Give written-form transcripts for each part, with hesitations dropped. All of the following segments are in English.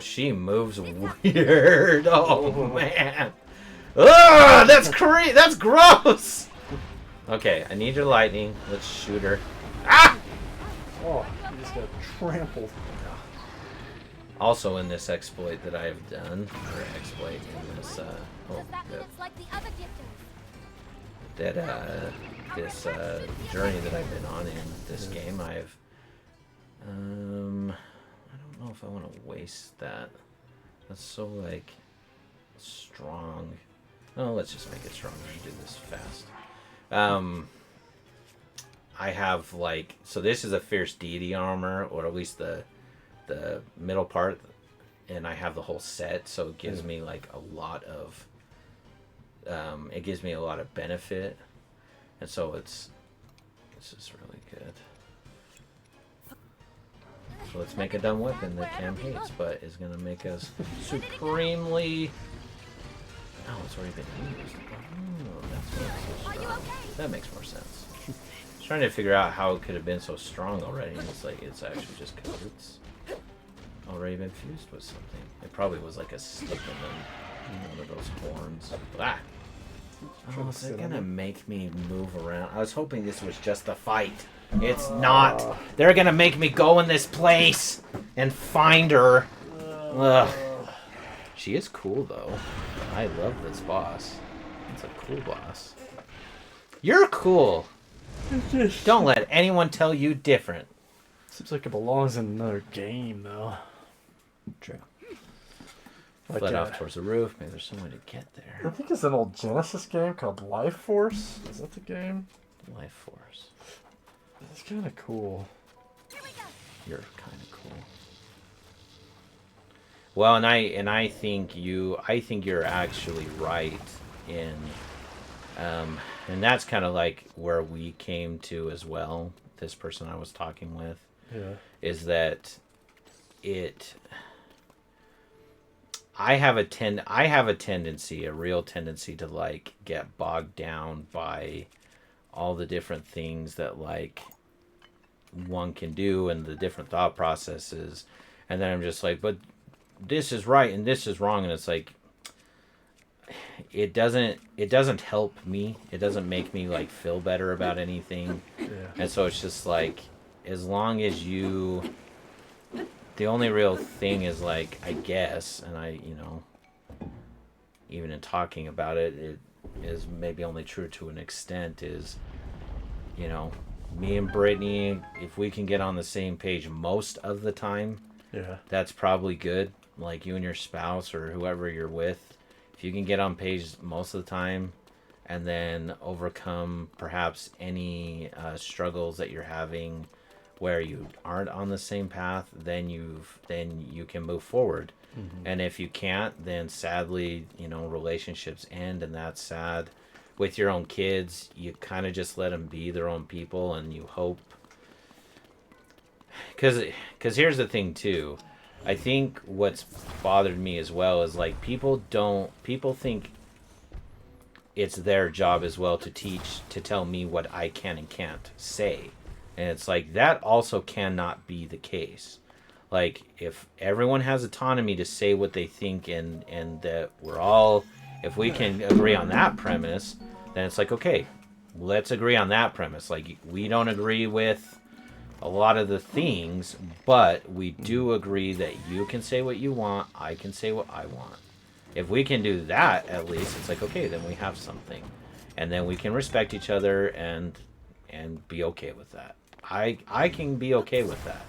she moves weird. Oh, man. Ugh, that's crazy. That's gross. Okay, I need your lightning. Let's shoot her. Ah! Oh, you just got trampled. Also in this exploit that I have done, or exploit in this, this journey that I've been on in this game, I've, I don't know if I want to waste that. That's so, like, strong. Oh, let's just make it stronger and do this fast. I have, like, so this is a fierce deity armor, or at least the middle part, and I have the whole set, so it gives me like a lot of benefit, and so this is really good. So let's make a dumb weapon that Cam hates, but is gonna make us supremely. Oh, it's already been used. Oh, that's why it's so strong. That makes more sense. I was trying to figure out how it could have been so strong already, and it's like it's actually just because it's already been fused with something. It probably was like a stick and then one of those horns. Ah! Oh, is it gonna make me move around? I was hoping this was just a fight. It's not. They're gonna make me go in this place and find her. Ugh. She is cool though. I love this boss. It's a cool boss. You're cool. Don't let anyone tell you different. Seems like it belongs in another game, though. True. Like, Fled off towards the roof. Maybe there's some way to get I there. think it's an old Genesis game called Life Force. Is that the game? Life Force. It's kind of cool. You're kind of cool. Well, and I think you're actually right in, and that's kind of like where we came to as well. This person I was talking with, is that I have a tendency, a real tendency to like get bogged down by all the different things that like one can do and the different thought processes, and then I'm just like, but this is right and this is wrong, and it's like it doesn't help me. It doesn't make me like feel better about anything. And so it's just like, as long as the only real thing is like, I guess, and I, even in talking about it, it is maybe only true to an extent, is, me and Brittany, if we can get on the same page most of the time, that's probably good. Like you and your spouse or whoever you're with, if you can get on page most of the time and then overcome perhaps any struggles that you're having where you aren't on the same path, then you can move forward. Mm-hmm. And if you can't, then sadly, relationships end, and that's sad. With your own kids, you kind of just let them be their own people, and you hope. Because here's the thing too, I think what's bothered me as well is like people think it's their job as well to tell me what I can and can't say. And it's like, that also cannot be the case. Like, if everyone has autonomy to say what they think, and that if we can agree on that premise, then it's like, okay, let's agree on that premise. Like, we don't agree with a lot of the things, but we do agree that you can say what you want, I can say what I want. If we can do that, at least, it's like, okay, then we have something. And then we can respect each other and be okay with that. I can be okay with that.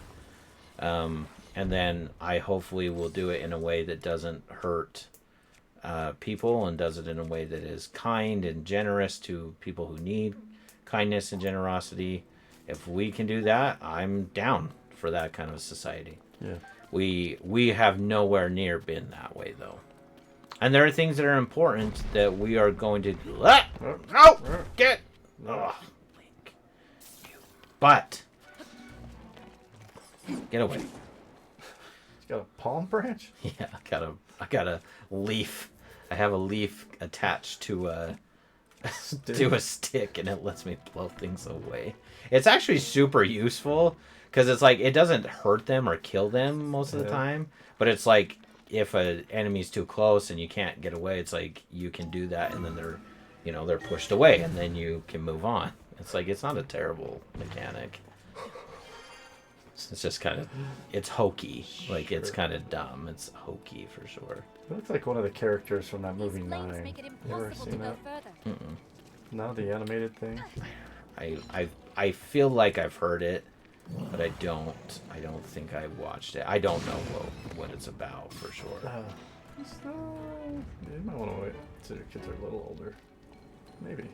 And then I hopefully will do it in a way that doesn't hurt people, and does it in a way that is kind and generous to people who need kindness and generosity. If we can do that, I'm down for that kind of society. Yeah. We have nowhere near been that way, though. And there are things that are important that we are going to... No! Get... Ugh, Link. You butt. Get away. He's got a palm branch? Yeah, I got a leaf. I have a leaf attached to a stick, and it lets me blow things away. It's actually super useful, because it's like it doesn't hurt them or kill them most of the time, but it's like if an enemy's too close and you can't get away, it's like you can do that, and then they're pushed away, and then you can move on. It's like it's not a terrible mechanic. It's just kind of, it's hokey. Like, it's kind of dumb. It's hokey for sure. It looks like one of the characters from that movie 9. You ever seen that? Mm-mm. No, the animated thing? I feel like I've heard it, but I don't think I watched it. I don't know what it's about for sure. You might want to wait until your kids are a little older. Maybe.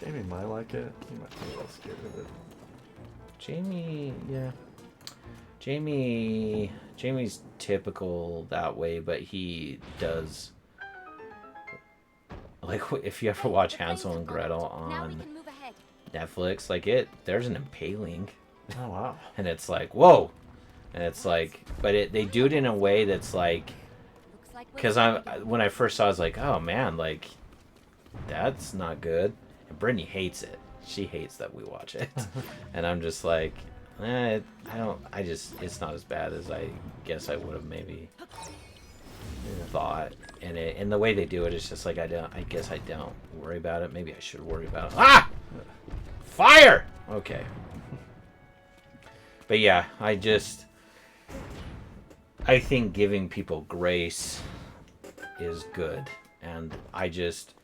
Jamie might like it. He might be a little scared of it. Jamie, yeah. Jamie's typical that way, but he does. Like, if you ever watch Hansel and Gretel on Netflix, like there's an impaling. Oh, wow. And it's like, whoa. And it's like, but they do it in a way that's like, because when I first saw it, I was like, oh man, like, that's not good. And Brittany hates it. She hates that we watch it. And I'm just like, it's not as bad as I guess I would have maybe thought. And the way they do it is just like, I guess I don't worry about it. Maybe I should worry about it. Ah! Fire! Okay. But yeah, I think giving people grace is good. And I just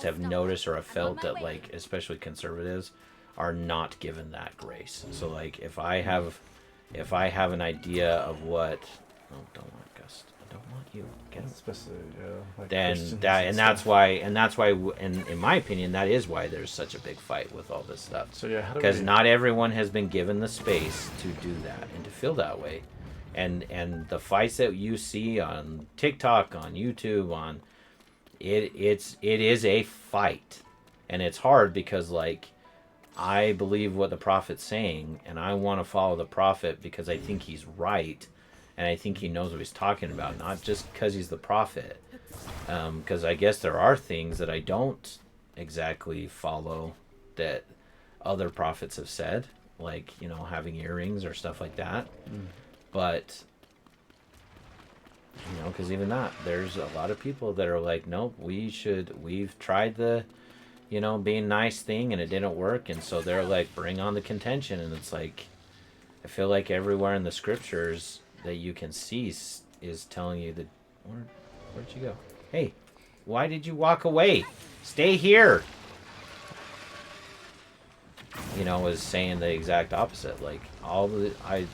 have noticed or have felt that, like, especially conservatives are not given that grace. So like if I have an idea of what, oh, don't want Gus, I don't want you. Get especially like then Christians that and that's stuff. why in my opinion that is why there's such a big fight with all this stuff. So yeah, because not everyone has been given the space to do that and to feel that way, and the fights that you see on TikTok, on YouTube, on it is a fight, and it's hard because like I believe what the prophet's saying, and I want to follow the prophet because I think he's right, and I think he knows what he's talking about, not just because he's the prophet. Because I guess there are things that I don't exactly follow that other prophets have said, like, having earrings or stuff like that. But, because even that, there's a lot of people that are like, nope, we've tried the being nice thing and it didn't work, and so they're like, bring on the contention. And it's like, I feel like everywhere in the scriptures that you can see is telling you that, where'd you go? Hey, why did you walk away? Stay here. Is saying the exact opposite. Like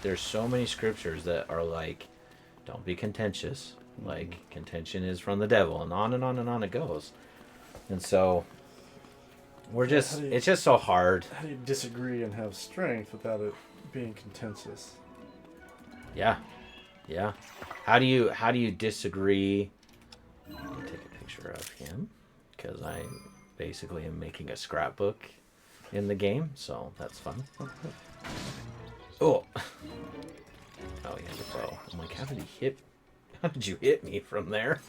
there's so many scriptures that are like, don't be contentious. Like, contention is from the devil, and on and on and on it goes. And so it's just so hard. How do you disagree and have strength without it being contentious? Yeah. How do you disagree? Let me take a picture of him because I basically am making a scrapbook in the game, so that's fun. Oh, he has a bow. I'm like, how did you hit me from there?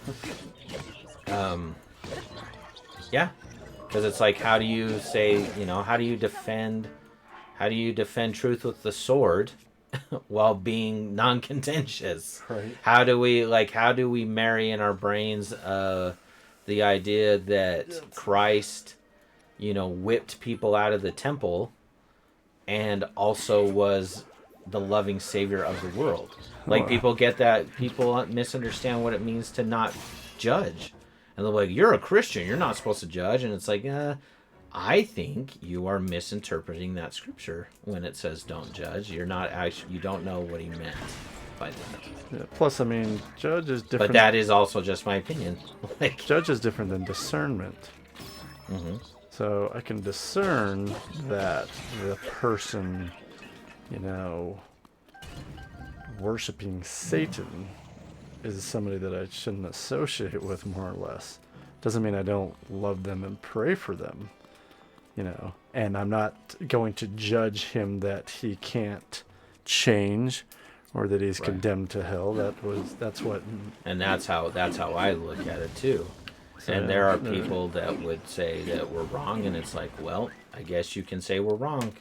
Yeah. Because it's like, how do you say, how do you defend truth with the sword while being non-contentious? Right. How do we marry in our brains the idea that Christ, whipped people out of the temple and also was the loving savior of the world? Like, people get that, people misunderstand what it means to not judge. And they're like, you're a Christian, you're not supposed to judge. And it's like, I think you are misinterpreting that scripture when it says don't judge. You don't know what he meant by that. Yeah, plus, I mean, judge is different. But that is also just my opinion. Like, judge is different than discernment. Mm-hmm. So I can discern that the person, worshiping Satan is somebody that I shouldn't associate with, more or less. Doesn't mean I don't love them and pray for them, and I'm not going to judge him that he can't change or that he's condemned to hell. That's what. And that's how I look at it too. So, and there are people that would say that we're wrong, and it's like, well, I guess you can say we're wrong.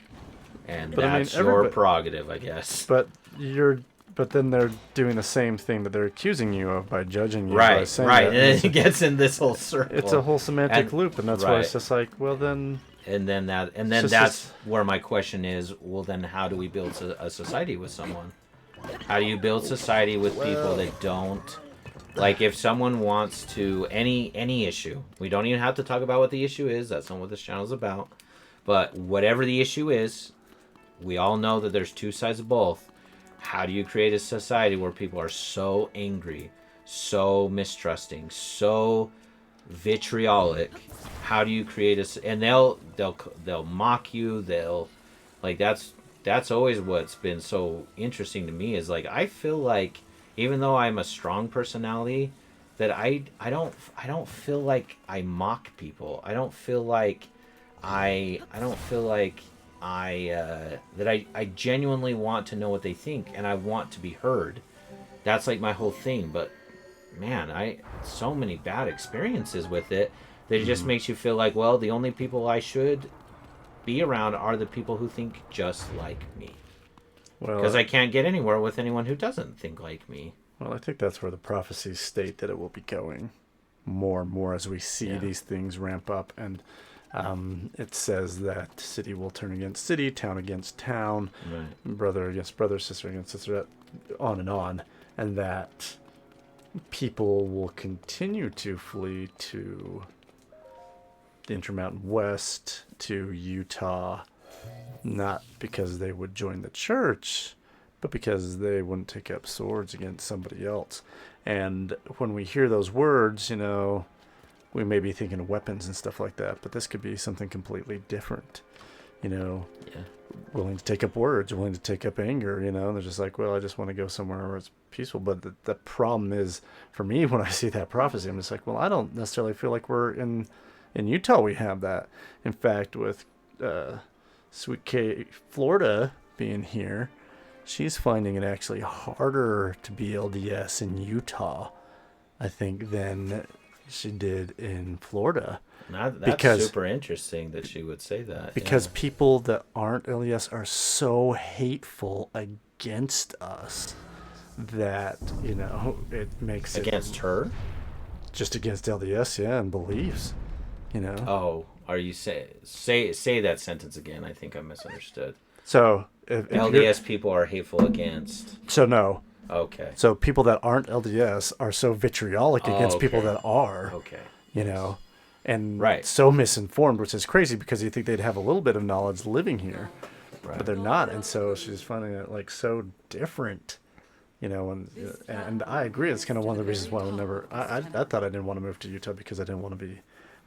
And But I mean, that's your prerogative, I guess. But you're. But then they're doing the same thing that they're accusing you of by judging you by Right, saying right. that. And then it gets in this whole circle. It's a whole semantic And- loop, and that's why right. it's just like, well, then. And then just that's where my question is, well, then how do we build a society with someone? How do you build society with people that don't... Like, if someone wants to... Any issue. We don't even have to talk about what the issue is. That's not what this channel is about. But whatever the issue is, we all know that there's two sides of both. How do you create a society where people are so angry, so mistrusting, so vitriolic? How do you create and they'll mock you, they'll like that's always what's been so interesting to me is like I feel like even though I'm a strong personality that I don't feel like I mock people. I don't feel like I that I genuinely want to know what they think and I want to be heard. That's like my whole thing. But man, so many bad experiences with it that it just makes you feel like, well, the only people I should be around are the people who think just like me. Well, Because I can't get anywhere with anyone who doesn't think like me. Well, I think that's where the prophecies state that it will be going more and more as we see these things ramp up. And it says that city will turn against city, town against town, brother against brother, sister against sister, on, and that people will continue to flee to the Intermountain West, to Utah, not because they would join the church, but because they wouldn't take up swords against somebody else. And when we hear those words, we may be thinking of weapons and stuff like that, but this could be something completely different. Willing to take up words, willing to take up anger, they're just like, well, I just want to go somewhere where it's peaceful. But the problem is, for me, when I see that prophecy, I'm just like, well, I don't necessarily feel like we're in Utah we have that. In fact, with Sweet K, Florida being here, she's finding it actually harder to be LDS in Utah, I think, than she did in Florida. That's super interesting that she would say that. Because people that aren't LDS are so hateful against us that, it makes against her? Just against LDS, and beliefs, Oh, are you say that sentence again? I think I misunderstood. So if LDS people are hateful against. So no. Okay. So people that aren't LDS are so vitriolic against people that are. Okay. And so misinformed, which is crazy because you think they'd have a little bit of knowledge living here, but they're not. And so she's finding it like so different, and I agree. It's kind of one of the reasons why I thought I didn't want to move to Utah because I didn't want to be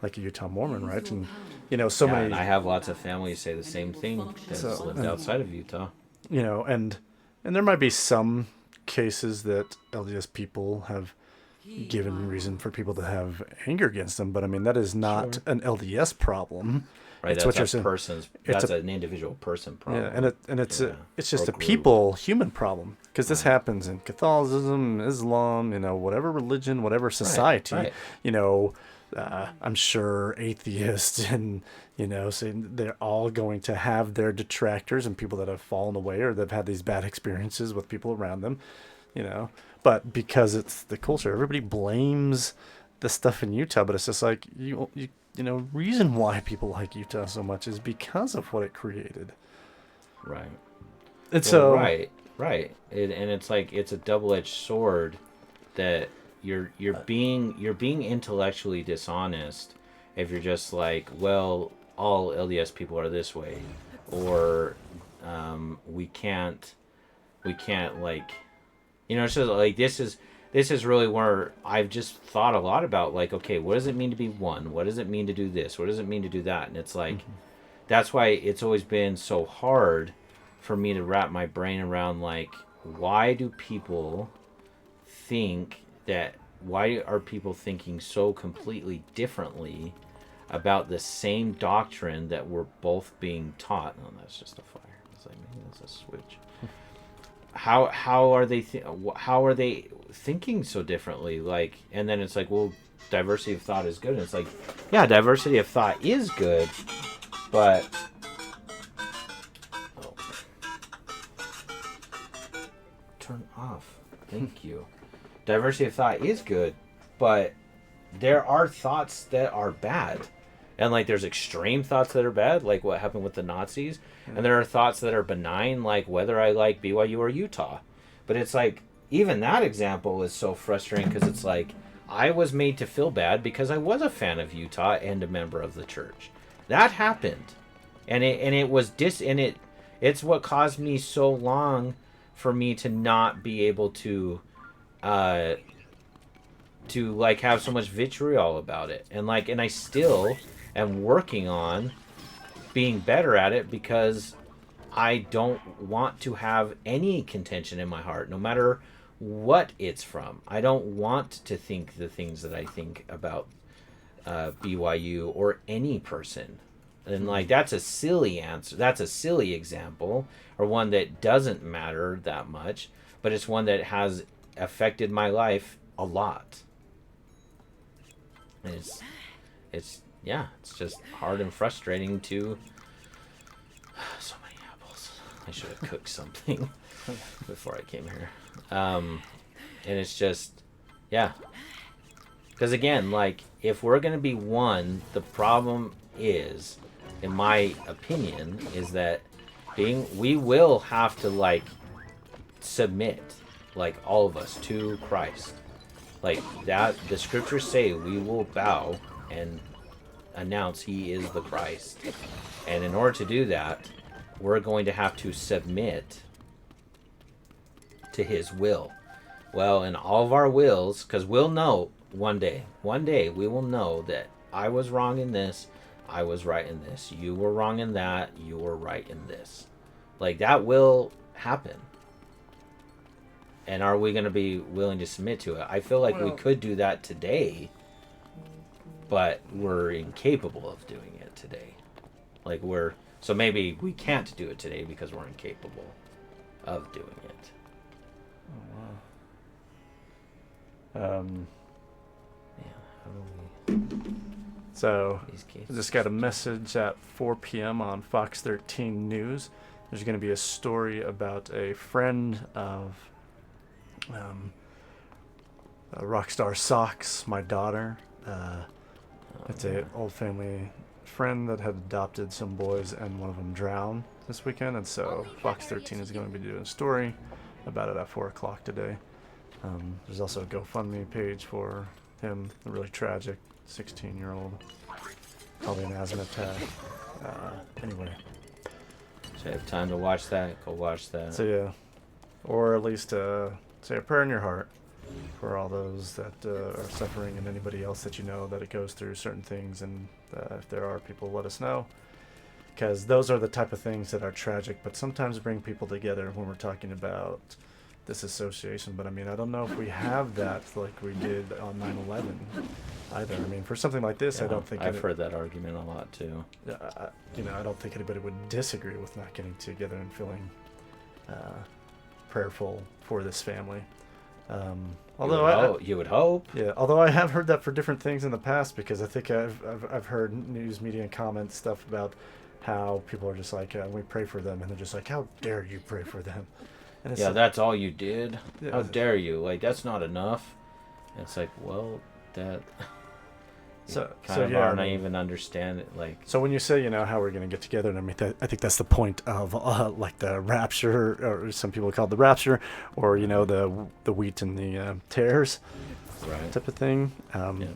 like a Utah Mormon, right? And many. And I have lots of family who say the same thing that's lived outside of Utah. And there might be some cases that LDS people have given reason for people to have anger against them, but I mean that is not an LDS problem. Right, it's that's an individual person problem. Yeah, and it's just a people human problem because this happens in Catholicism, Islam, whatever religion, whatever society. Right. I'm sure atheists and so they're all going to have their detractors and people that have fallen away or that have had these bad experiences with people around them. But because it's the culture, everybody blames the stuff in Utah, but it's just like reason why people like Utah so much is because of what it created. Right. And so right. And it's like it's a double-edged sword that you're being intellectually dishonest if you're just like, well, all LDS people are this way, or we can't like. It's just like this is really where I've just thought a lot about, like, okay, what does it mean to be one? What does it mean to do this? What does it mean to do that? And it's like, that's why it's always been so hard for me to wrap my brain around, like, why do people think that, why are people thinking so completely differently about the same doctrine that we're both being taught? Oh, that's just a fire. It's like, maybe that's a switch. How are they thinking so differently? Like, and then it's like, well, diversity of thought is good, and it's like, yeah, diversity of thought is good, but turn off. Thank you. Diversity of thought is good, but there are thoughts that are bad. And like there's extreme thoughts that are bad, like what happened with the Nazis. And there are thoughts that are benign, like whether I like BYU or Utah. But it's like, even that example is so frustrating because it's like, I was made to feel bad because I was a fan of Utah and a member of the church. That happened. And it's what caused me so long for me to not be able to like have so much vitriol about it. And I still am working on being better at it because I don't want to have any contention in my heart, no matter what it's from. I don't want to think the things that I think about BYU or any person. And like that's a silly answer. That's a silly example, or one that doesn't matter that much, but it's one that has affected my life a lot. And it's just hard and frustrating to. So many apples. I should have cooked something before I came here. And it's just, yeah. Because again, like, if we're going to be one, the problem is, in my opinion, is that we will have to, like, submit, like, all of us to Christ. Like, that, the scriptures say we will bow and announce he is the Christ. And in order to do that, we're going to have to submit to his will. Well, in all of our wills, because we'll know one day we will know that I was wrong in this, I was right in this, you were wrong in that, you were right in this. Like, that will happen. And are we going to be willing to submit to it? I feel like we could do that today, but we're incapable of doing it today. Like, so maybe we can't do it today because we're incapable of doing it. Oh, wow. Yeah, how do we... So, I just got a message at 4 p.m. on Fox 13 News. There's going to be a story about a friend of Rockstar Socks, my daughter. It's an old family friend that had adopted some boys, and one of them drowned this weekend. And so Fox 13 is going to be doing a story about it at 4 o'clock today. There's also a GoFundMe page for him, a really tragic 16-year-old, probably an asthma attack. Anyway. So you have time to watch that, go watch that. So yeah, or at least say a prayer in your heart for all those that are suffering, and anybody else that you know that it goes through certain things. And if there are people, let us know, because those are the type of things that are tragic but sometimes bring people together when we're talking about this association. But I mean, I don't know if we have that like we did on 9/11 either. I mean, for something like this, Yeah, I don't think I've heard that argument a lot too. I don't think anybody would disagree with not getting together and feeling prayerful for this family. Although you would hope. Yeah, although I have heard that for different things in the past, because I think I've heard news media and comments stuff about how people are just like, we pray for them, and they're just like, how dare you pray for them? And it's Yeah, like, that's all you did? Yeah. How dare you? Like, that's not enough. And it's like, well, that... aren't I even understand it, like... So when you say, how we're going to get together, and I mean, I think that's the point of, like, the rapture, or some people call it the rapture, or, the wheat and the tares right. type of thing. Yeah.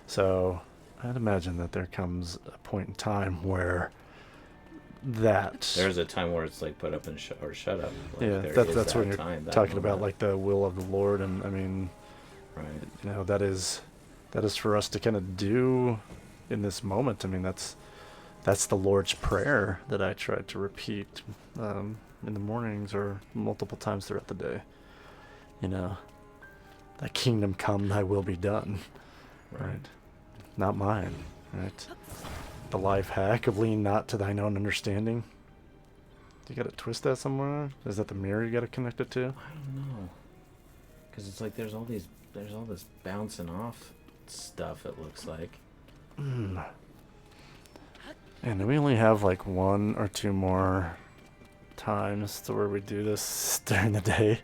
So I'd imagine that there comes a point in time where there's a time where it's like put up and shut up. Like, yeah, that's when you're talking about like the will of the Lord, and I mean, right. That is for us to kind of do in this moment. I mean, that's the Lord's Prayer that I try to repeat in the mornings or multiple times throughout the day. Thy kingdom come, thy will be done. Right. Not mine. Right. The life hack of lean not to thine own understanding. You got to twist that somewhere? Is that the mirror you got to connect it to? I don't know. Because it's like there's all this bouncing off stuff, it looks like. And we only have like 1 or 2 more times to where we do this during the day.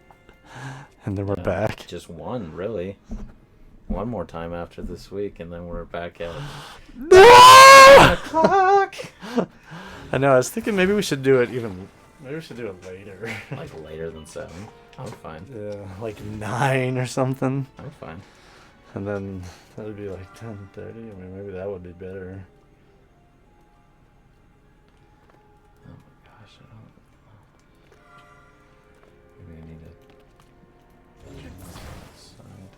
And then we're back. Just one, really. One more time after this week, and then we're back at 7 o'clock. I know. I was thinking maybe we should do it even. Maybe we should do it later. Like later than 7. I'm fine. Yeah, like 9 or something. I'm fine. And then that would be like 10:30. I mean, maybe that would be better. Oh my gosh, I don't. Maybe I need to check this outside.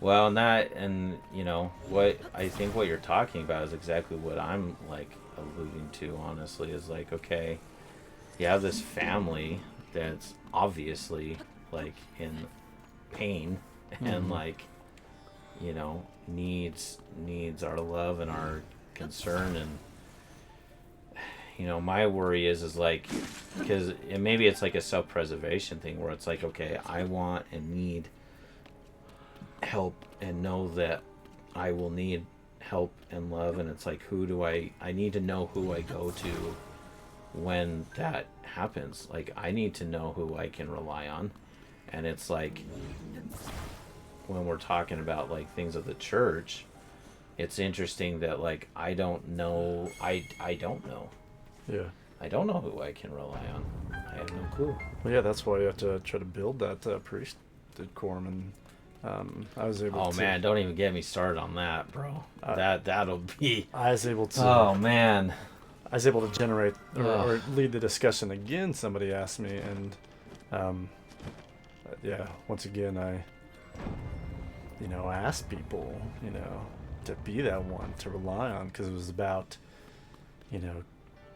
Well, and you know what I think what you're talking about is exactly what I'm like alluding to. Honestly, is like, okay, you have this family that's obviously like in pain and like, you know, needs our love and our concern. And you know, my worry is like, because maybe it's like a self-preservation thing where it's like, okay, I want and need help and know that I will need help and love, and it's like, who do I need to know who I go to when that happens. Like, I need to know who I can rely on. And it's like, when we're talking about like things of the church, it's interesting that like I don't know. I don't know. Yeah. I don't know who I can rely on. I have no clue. Well, yeah, that's why you have to try to build that priesthood quorum, and I was able to. Oh man, don't even get me started on that, bro. That'll be. I was able to. Oh man. I was able to generate or lead the discussion again. Somebody asked me, and yeah, once again, I asked people, to be that one to rely on, because it was about,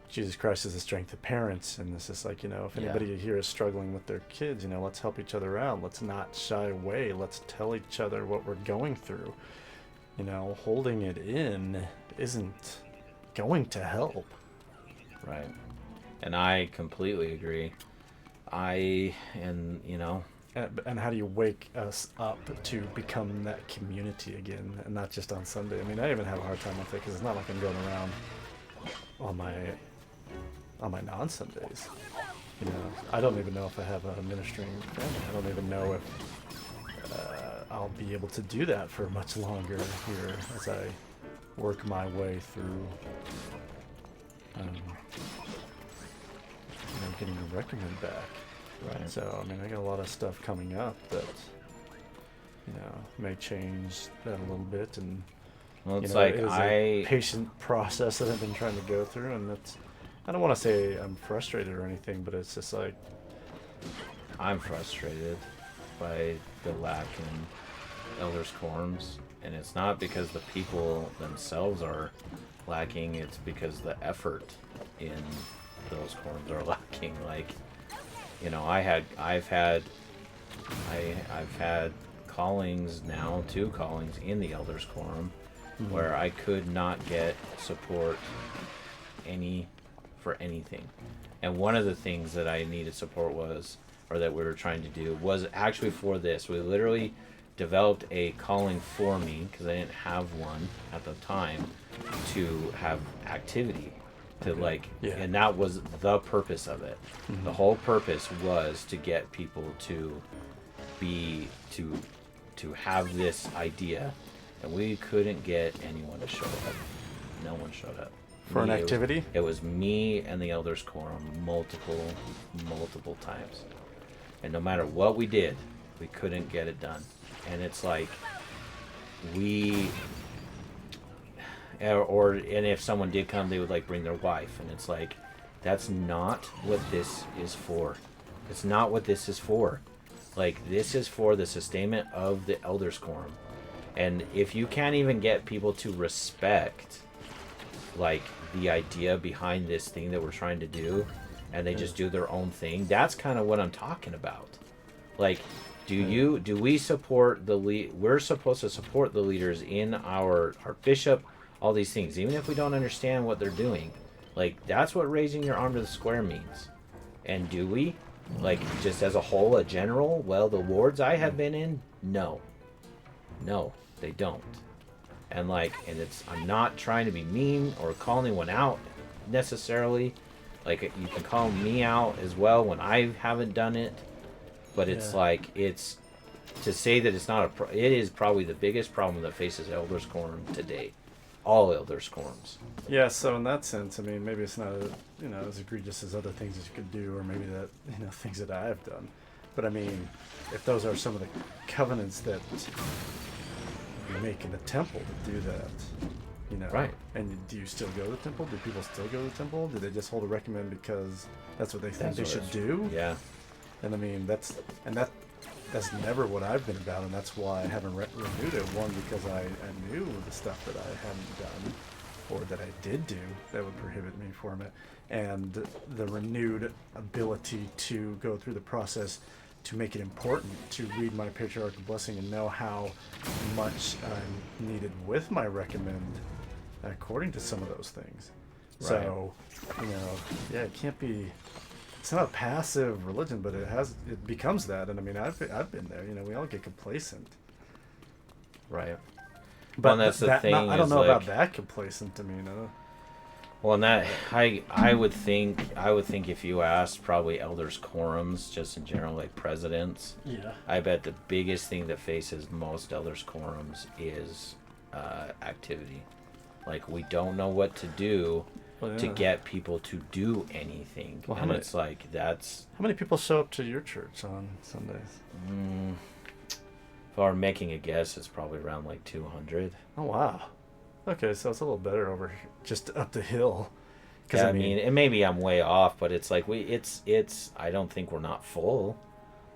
Jesus Christ is the strength of parents, and this is like, if anybody here is struggling with their kids, let's help each other out. Let's not shy away. Let's tell each other what we're going through. Holding it in isn't going to help. Right. And I completely agree. And how do you wake us up to become that community again, and not just on Sunday? I mean, I even have a hard time with it, because it's not like I'm going around on my non-Sundays. I don't even know if I have a ministering family. I don't even know if I'll be able to do that for much longer here as I work my way through getting the recommend back. right. So, I mean, I got a lot of stuff coming up that, may change that a little bit. And, Well, it's it like is a patient process that I've been trying to go through. And that's, I don't want to say I'm frustrated or anything, but it's just like, I'm frustrated by the lack in elders' quorums, and it's not because the people themselves are lacking. It's because the effort in those quorums are lacking. Like, I've had callings now, 2 callings in the elders' quorum, where I could not get support for anything. And one of the things that I needed support that we were trying to do, was actually for this. We literally developed a calling for me, because I didn't have one at the time, to have activity. And that was the purpose of it. Mm-hmm. The whole purpose was to get people to have this idea, and we couldn't get anyone to show up. No one showed up for an activity. It was me and the elders quorum multiple times, and no matter what we did, we couldn't get it done. And it's like and if someone did come, they would like bring their wife, and it's like, that's not what this is for. It's not what this is for. Like, this is for the sustainment of the elders quorum. And if you can't even get people to respect like the idea behind this thing that we're trying to do, and they just do their own thing, that's kind of what I'm talking about. Like, do we support we're supposed to support the leaders in our bishop, all these things, even if we don't understand what they're doing. Like, that's what raising your arm to the square means. And do we? Like, just as a whole, a general, well, the wards I have been in, no, they don't. And I'm not trying to be mean or call anyone out necessarily, Like you can call me out as well when I haven't done it, but it's Yeah. like it's to say that it's not it is probably the biggest problem that faces Elder's Quorum today. All Elder's Quorums. Yeah, so in that sense, I mean, maybe it's not, as egregious as other things that you could do, or maybe that, things that I have done. But I mean, if those are some of the covenants that you make in the temple to do that, Right. and do you still go to the temple? Do people still go to the temple? Do they just hold a recommend because that's what they think That's they what should it's- do? Yeah. And I mean, that's never what I've been about, and that's why I haven't renewed it. One, because I knew the stuff that I hadn't done, or that I did do, that would prohibit me from it, and the renewed ability to go through the process to make it important to read my patriarchal blessing and know how much I'm needed with my recommend according to some of those things. Right. So, yeah, it can't be. It's not a passive religion, but it becomes that. And I mean, I've been there. We all get complacent. Right. But Well, and that's the thing. I don't is know like, about that complacent. I mean, Well, and that I would think if you asked probably elders quorums just in general, like presidents, yeah, I bet the biggest thing that faces most elders quorums is activity. Like we don't know what to do to get people to do anything, Well, how and many- it's like that's. How many people show up to your church on Sundays? If I were making a guess, it's probably around like 200. Oh wow. Okay, so it's a little better over here, just up the hill. Because Yeah, I mean, and maybe I'm way off, but it's like it's. I don't think we're not full.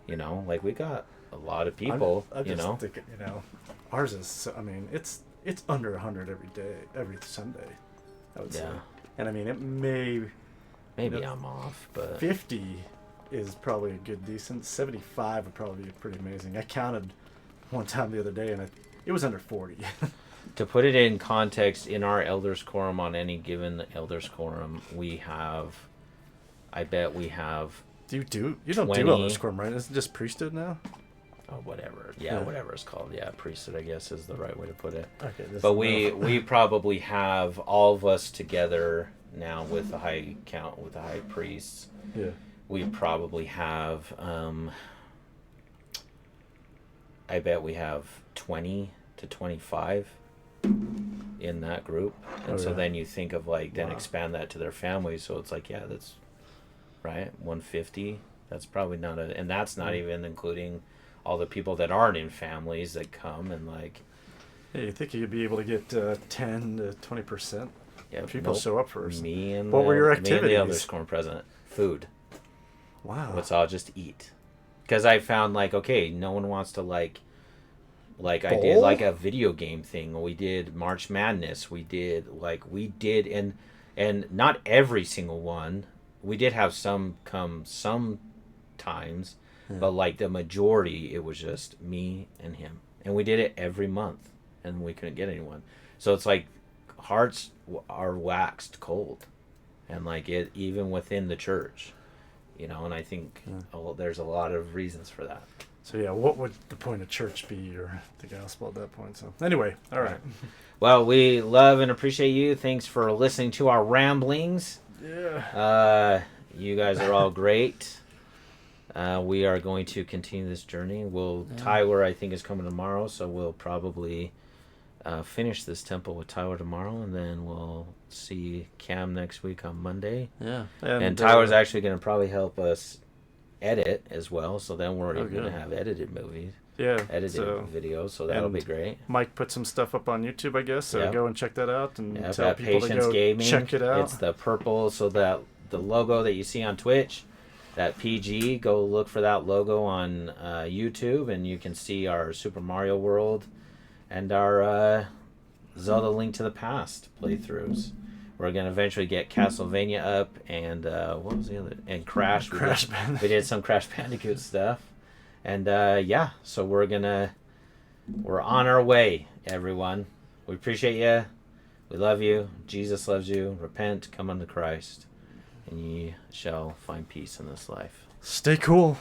Like we got a lot of people. I'm just thinking, ours is. I mean, it's under 100 every day, every Sunday. I would say. Yeah. And I mean, it may. Maybe I'm off, but 50 is probably a good decent. 75 would probably be pretty amazing. I counted one time the other day, and it was under 40. to put it in context, in our elders quorum on any given elders quorum, we have. I bet we have. You don't 20. do elders quorum, right? It's just priesthood now. Oh, whatever. Yeah, whatever it's called. Yeah, priesthood, I guess, is the right way to put it. Okay. But we probably have all of us together now with the high count, with the high priests. Yeah. We probably have. I bet we have 20 to 25 in that group, and so yeah. then you think of then Wow. expand that to their families. So it's like, yeah, that's right, 150. That's probably not and that's not even including all the people that aren't in families that come and Hey, you think you'd be able to get 10 to 20%? Yeah, People show up first. Me and What were your Me and the activities? elders quorum president. Food. Wow. Let's all just eat. Because I found okay, no one wants to I did Bowl? a video game thing. We did March Madness. We did and not every single one. We did have some come sometimes, but the majority it was just me and him, and we did it every month, and we couldn't get anyone. So it's hearts are waxed cold, and it even within the church, and I think there's a lot of reasons for that. So yeah, what would the point of church be or the gospel at that point? So anyway, all right. Well, we love and appreciate you. Thanks for listening to our ramblings. Yeah. You guys are all great. We are going to continue this journey. Tyler, I think, is coming tomorrow, so we'll probably finish this temple with Tyler tomorrow, and then we'll see Cam next week on Monday. Yeah. And Tyler's actually going to probably help us edit as well, so then we're Oh, even going to good. have edited movies, Yeah. edited videos, so that'll and be great. Mike put some stuff up on YouTube, I guess. So Yep. go and check that out and Yeah, tell that people to Patience go Gaming. check it out. It's the purple, so that the logo that you see on Twitch, that PG, go look for that logo on YouTube, and you can see our Super Mario World and our Zelda Link to the Past playthroughs. We're gonna eventually get Castlevania up, and what was the other? And Crash. Crash we Bandicoot. did some Crash Bandicoot stuff, and so we're on our way, everyone. We appreciate you. We love you. Jesus loves you. Repent, come unto Christ, and ye shall find peace in this life. Stay cool.